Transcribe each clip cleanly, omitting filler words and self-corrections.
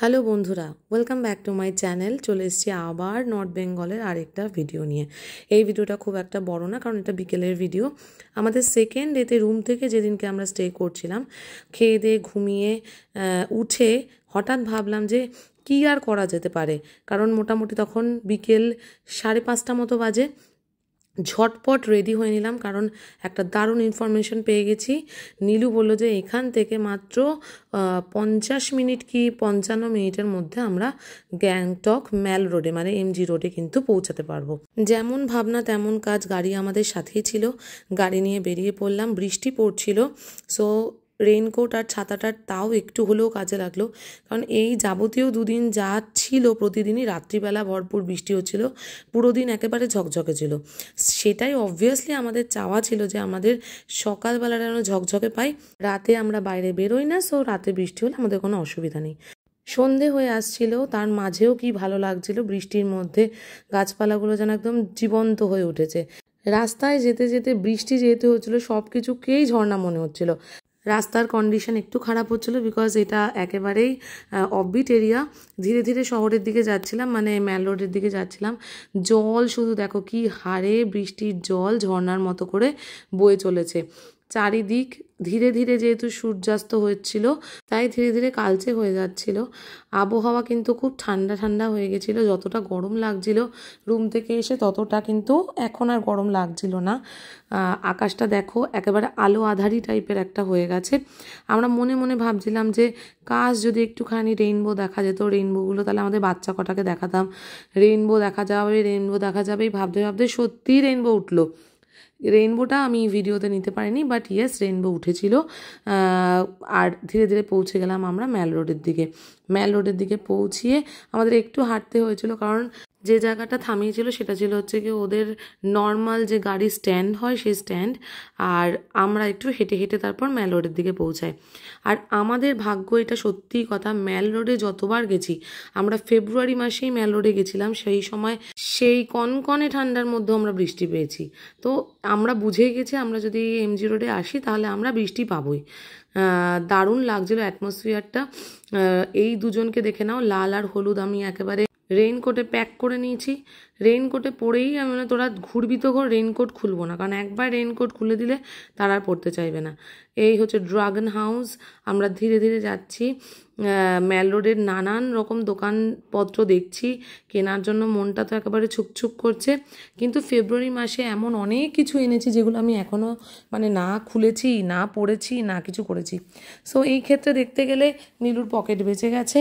Hello বন্ধুরা, welcome back to my channel. চলে এসেছি আবার নর্থ বেঙ্গলের আরেকটা ভিডিও নিয়ে। এই ভিডিওটা খুব একটা বড় না, কারণ এটা বিকেলের ভিডিও। আমাদের সেকেন্ড ডেতে রুম থেকে যেদিনকে আমরা স্টে করছিলাম, খেয়ে দিয়ে ঘুমিয়ে উঠে হঠাৎ ভাবলাম যে কী আর করা যেতে পারে, কারণ মোটামুটি তখন বিকেল 5:30 মতো বাজে। ঝটপট রেডি হয়ে নিলাম, কারণ একটা দারুণ ইনফরমেশন পেয়ে গেছি। নীলু বলল যে এখান থেকে মাত্র 50 মিনিট কি 55 মিনিটের মধ্যে আমরা গ্যাংটক ম্যাল রোডে মানে এমজি রোডে কিন্তু পৌঁছাতে পারবো। যেমন ভাবনা তেমন কাজ, গাড়ি আমাদের সাথেই ছিল। গাড়ি নিয়ে বেরিয়ে পড়লাম। বৃষ্টি পড়ছিল, সো রেইনকোট আর ছাতাটার তাও একটু হলেও কাজে লাগলো, কারণ এই যাবতীয় দুদিন যা ছিল প্রতিদিনই রাত্রিবেলা ভরপুর বৃষ্টি হচ্ছিল, পুরো দিন একেবারে ঝকঝকে ছিল। সেটাই অবভিয়াসলি আমাদের চাওয়া ছিল যে আমাদের সকালবেলা যেন ঝকঝকে পাই, রাতে আমরা বাইরে বেরোই না, সো রাতে বৃষ্টি হলে আমাদের কোনো অসুবিধা নেই। সন্ধে হয়ে আসছিল, তার মাঝেও কি ভালো লাগছিল, বৃষ্টির মধ্যে গাছপালাগুলো যেন একদম জীবন্ত হয়ে উঠেছে। রাস্তায় যেতে যেতে বৃষ্টি যেহেতু হচ্ছিল, সব কিছুকেই ঝর্ণা মনে হচ্ছিল। রাস্তার কন্ডিশন একটু খারাপ হচ্ছিল, বিকজ এটা একেবারেই অফবিট এরিয়া। ধীরে ধীরে শহরের দিকে যাচ্ছিলাম, মানে ম্যাল রোডের দিকে যাচ্ছিলাম। জল শুধু দেখো কি হারে বৃষ্টির জল ঝর্ণার মতো করে বয়ে চলেছে চারিদিক। ধীরে ধীরে যেহেতু সূর্যাস্ত হচ্ছিল, তাই ধীরে ধীরে কালচে হয়ে যাচ্ছিল। আবহাওয়া কিন্তু খুব ঠান্ডা ঠান্ডা হয়ে গেছিলো। যতটা গরম লাগছিল রুম থেকে এসে, ততটা কিন্তু এখন আর গরম লাগছিল না। আকাশটা দেখো একেবারে আলো আধারি টাইপের একটা হয়ে গেছে। আমরা মনে মনে ভাবছিলাম যে কাশ যদি একটুখানি রেইনবো দেখা যেত, রেইনবোগুলো তাহলে আমাদের বাচ্চা কটাকে দেখাতাম। রেইনবো দেখা যাবে, রেইনবো দেখা যাবে, ভাবতে ভাবতে সত্যিই রেইনবো উঠলো। রেইনবোটা আমি ভিডিওতে নিতে পারিনি, বাট ইয়েস রেইনবো উঠেছিল। আর ধীরে ধীরে পৌঁছে গেলাম আমরা ম্যাল রোডের দিকে। ম্যাল রোডের দিকে পৌঁছিয়ে আমাদের একটু হাঁটতে হয়েছিল, কারণ যে জায়গাটা থামিয়েছিল সেটা ছিল হচ্ছে কি ওদের নর্মাল যে গাড়ি স্ট্যান্ড হয় সেই স্ট্যান্ড। আর আমরা একটু হেঁটে হেঁটে তারপর ম্যাল রোডের দিকে পৌঁছাই। আর আমাদের ভাগ্য, এটা সত্যি কথা, ম্যাল রোডে যতবার গেছি, আমরা ফেব্রুয়ারি মাসেই ম্যাল রোডে গেছিলাম, সেই সময় সেই কনকনে ঠান্ডার মধ্যে আমরা বৃষ্টি পেয়েছি। তো আমরা বুঝেই গেছি আমরা যদি এমজি রোডে আসি তাহলে আমরা বৃষ্টি পাবোই। দারুণ লাগছিল অ্যাটমসফিয়ারটা। এই দুজনকে দেখে নাও, লাল আর হলুদ। আমি একেবারে রেইনকোটে প্যাক করে নিয়েছি। রেইনকোটে পরেই আমি মানে তোরা ঘুরবি তো ঘর, রেইনকোট খুলবো না, কারণ একবার রেইনকোট খুলে দিলে তারা আর পড়তে চাইবে না। এই হচ্ছে ড্রাগন হাউস। আমরা ধীরে ধীরে যাচ্ছি। ম্যাল রোডের নানান রকম দোকানপত্র দেখছি, কেনার জন্য মনটা তো একেবারে ছুকছুক করছে। কিন্তু ফেব্রুয়ারি মাসে এমন অনেক কিছু এনেছি যেগুলো আমি এখনও মানে না খুলেছি, না পড়েছি, না কিছু করেছি। সো এই ক্ষেত্রে দেখতে গেলে নীলুর পকেট বেঁচে গেছে।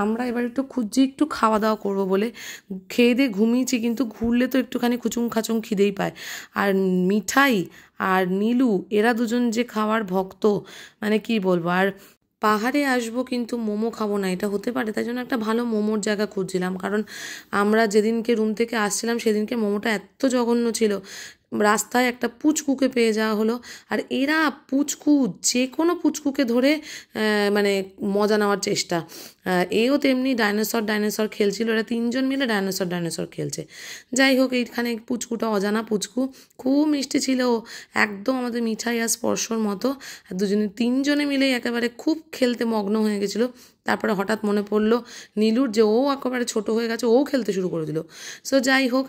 আমরা এবার একটু খুঁজছি একটু খাওয়া দাওয়া করবো বলে। খেয়ে দিয়ে ঘুমিয়েছি, কিন্তু ঘুরলে তো একটুখানি খুচুং খাচুং খিদেই পায়। আর মিঠাই আর নীলু এরা দুজন যে খাওয়ার ভক্ত, মানে কি বলবো। আর পাহাড়ে আসবো কিন্তু মোমো খাবো না, এটা হতে পারে? তাই জন্য একটা ভালো মোমোর জায়গা খুঁজছিলাম, কারণ আমরা যেদিনকে রুম থেকে আসছিলাম সেদিনকে মোমোটা এত জঘন্য ছিল। রাস্তায় একটা পুচকুকে পেয়ে যাওয়া হলো। আর এরা পুচকু, যে কোনো পুচকুকে ধরে মানে মজা নেওয়ার চেষ্টা। এও তেমনি ডাইনোসর খেলছিল, এরা তিনজন মিলে ডাইনোসর খেলছে। যাই হোক, এইখানে পুচকুটা অজানা পুচকু, খুব মিষ্টি ছিল, একদম আমাদের মিঠাই আর স্পর্শর মতো। আর তিনজনে মিলেই একেবারে খুব খেলতে মগ্ন হয়ে গেছিলো। তারপরে হঠাৎ মনে পড়লো নীলুর যে ও একেবারে ছোট হয়ে গেছে, ও খেলতে শুরু করে দিল। সো যাই হোক,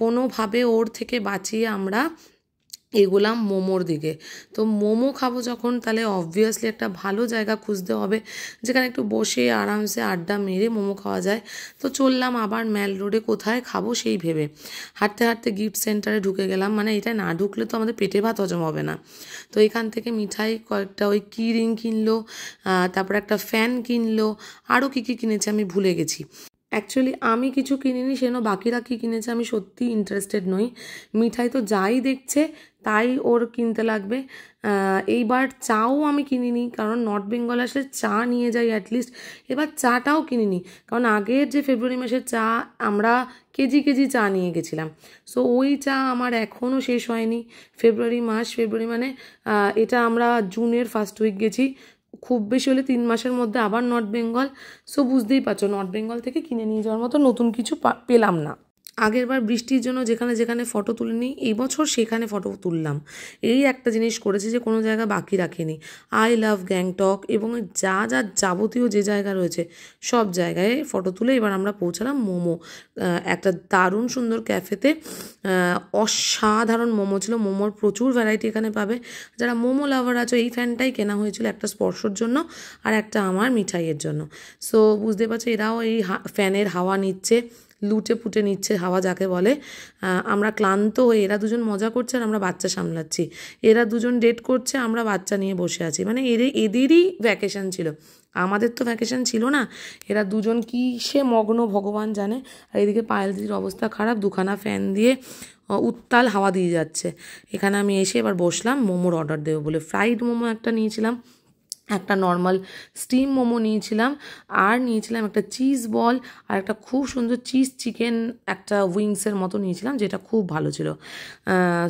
কোনোভাবে ওর থেকে বাঁচিয়ে আমরা এগোলাম মোমোর দিকে। তো মোমো খাবো যখন, তাহলে অবভিয়াসলি একটা ভালো জায়গা খুঁজতে হবে যেখানে একটু বসে আরামসে আড্ডা মেরে মোমো খাওয়া যায়। তো চললাম আবার ম্যাল রোডে কোথায় খাবো সেই ভেবে। হাঁটতে হাঁটতে গিফট সেন্টারে ঢুকে গেলাম, মানে এটা না ঢুকলে তো আমাদের পেটে ভাত হজম হবে না। তো এখান থেকে মিঠাই কয়েকটা, ওই কি রিং কিনলো, তারপর একটা ফ্যান কিনলো, আরও কী কী কিনেছে আমি ভুলে গেছি। অ্যাকচুয়ালি আমি কিছু কিনিনি, সেজন্য বাকিরা কী কিনেছে আমি সত্যিই ইন্টারেস্টেড নই। মিঠাই তো যাই দেখছে তাই ওর কিনতে লাগবে। এইবার চাও আমি কিনিনি, কারণ নর্থ বেঙ্গল আসলে চা নিয়ে যাই অ্যাটলিস্ট। এবার চাটাও কিনিনি, কারণ আগের যে ফেব্রুয়ারি মাসের চা আমরা কেজি কেজি চা নিয়ে গেছিলাম। সো ওই চা আমার এখনও শেষ হয়নি। ফেব্রুয়ারি মানে এটা আমরা জুনের ফার্স্ট উইক গেছি, খুব বেশি হলে 3 মাসের মধ্যে আবার নর্থ বেঙ্গল। সো বুঝতেই পারছো, নর্থ বেঙ্গল থেকে কিনে নিয়ে যাওয়ার মতো নতুন কিছু পেলাম না। আগের বার বৃষ্টির জন্য যেখানে যেখানে ফটো তুলিনি এই বছর সেখানে ফটো তুললাম। এই একটা জিনিস করেছি যে কোনো জায়গা বাকি রাখিনি। আই লাভ গ্যাংটক এবং যা যা যাবতীয় যে জায়গা রয়েছে সব জায়গায় ফটো তুলে এবার আমরা পৌঁছালাম মোমো, একটা দারুণ সুন্দর ক্যাফেতে। অসাধারণ মোমো ছিল। মোমোর প্রচুর ভ্যারাইটি এখানে পাবে। যারা মোমো লাভার আছো এই ফ্যানটাই কেনা হয়েছিল, একটা স্পর্শর জন্য আর একটা আমার মিঠাইয়ের জন্য। সো বুঝতে পারছো এরাও এই ফ্যানের হাওয়া নিচ্ছে, লুটে পুটে নিচ্ছে হাওয়া যাকে বলে। আমরা ক্লান্ত হয়ে এরা দুজন মজা করছে আর আমরা বাচ্চা সামলাচ্ছি, এরা দুজন ডেট করছে, আমরা বাচ্চা নিয়ে বসে আছি। মানে এদেরই ভ্যাকেশন ছিল, আমাদের তো ভ্যাকেশন ছিল না। এরা দুজন কিসে মগ্ন ভগবান জানে। আর এদিকে পায়েল দিদির অবস্থা খারাপ, দুখানা ফ্যান দিয়ে উত্তাল হাওয়া দিয়ে যাচ্ছে। এখানে আমি এসে এবার বসলাম মোমোর অর্ডার দেবো বলে। ফ্রাইড মোমো একটা নিয়েছিলাম, একটা নর্মাল স্টিম মোমো নিয়েছিলাম, আর নিয়েছিলাম একটা চিজ বল আর একটা খুব সুন্দর চিজ চিকেন একটা উইংসের মতো নিয়েছিলাম, যেটা খুব ভালো ছিল।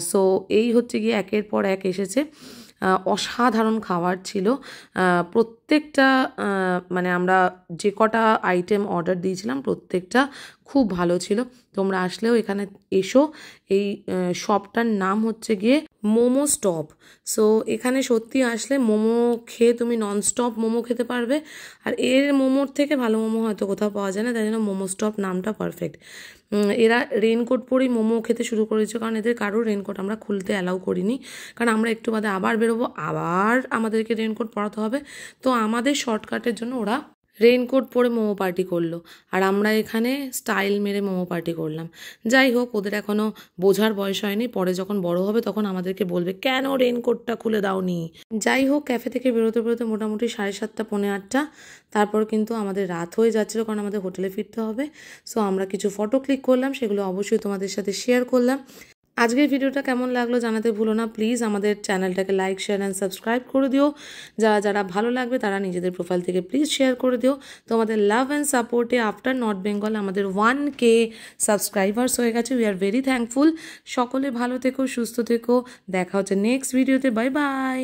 সো এই হচ্ছে গিয়ে একের পর এক এসেছে। অসাধারণ খাবার ছিল প্রত্যেকটা। মানে আমরা যে কটা আইটেম অর্ডার দিয়েছিলাম প্রত্যেকটা খুব ভালো ছিল। তোমরা আসলেও এখানে এসো। এই শপটার নাম হচ্ছে গিয়ে মোমো স্টপ। সো এখানে সত্যি আসলে মোমো খেয়ে তুমি ননস্টপ মোমো খেতে পারবে। আর এর মোমোর থেকে ভালো মোমো হয়তো কোথাও পাওয়া যায় না, তাই জন্য মোমো স্টপ নামটা পারফেক্ট। এরা রেনকোট পরেই মোমো খেতে শুরু করেছে, কারণ এদের কারোর রেনকোট আমরা খুলতে অ্যালাউ করিনি, কারণ আমরা একটু বাদে আবার বেরোবো, আবার আমাদেরকে রেনকোট পরাতে হবে। তো আমাদের শর্টকাটের জন্য ওরা রেইনকোট পরে মোমো পার্টি করলো, আর আমরা এখানে স্টাইল মেরে মোমো পার্টি করলাম। যাই হোক, ওদের এখনও বোঝার বয়স হয়নি, পরে যখন বড় হবে তখন আমাদেরকে বলবে কেন রেইনকোটটা খুলে দাওনি। যাই হোক, ক্যাফে থেকে বেরোতে বেরোতে মোটামুটি 7:30 পৌনে 8টা। তারপর কিন্তু আমাদের রাত হয়ে যাচ্ছিলো, কারণ আমাদের হোটেলে ফিরতে হবে। সো আমরা কিছু ফটো ক্লিক করলাম, সেগুলো অবশ্যই তোমাদের সাথে শেয়ার করলাম। আজকের ভিডিওটা কেমন লাগলো জানাতে ভুলো না প্লিজ। আমাদের চ্যানেলটাকে লাইক, শেয়ার অ্যান্ড সাবস্ক্রাইব করে দিও। যারা যারা ভালো লাগবে তারা নিজেদের প্রোফাইল থেকে প্লিজ শেয়ার করে দিও। তোমাদের লাভ অ্যান্ড সাপোর্টে আফটার নর্থ বেঙ্গল আমাদের 1K সাবস্ক্রাইবার্স হয়ে গেছে। We are very thankful. সকলে ভালো থেকো, সুস্থ থেকো। দেখা হচ্ছে নেক্সট ভিডিওতে। Bye bye.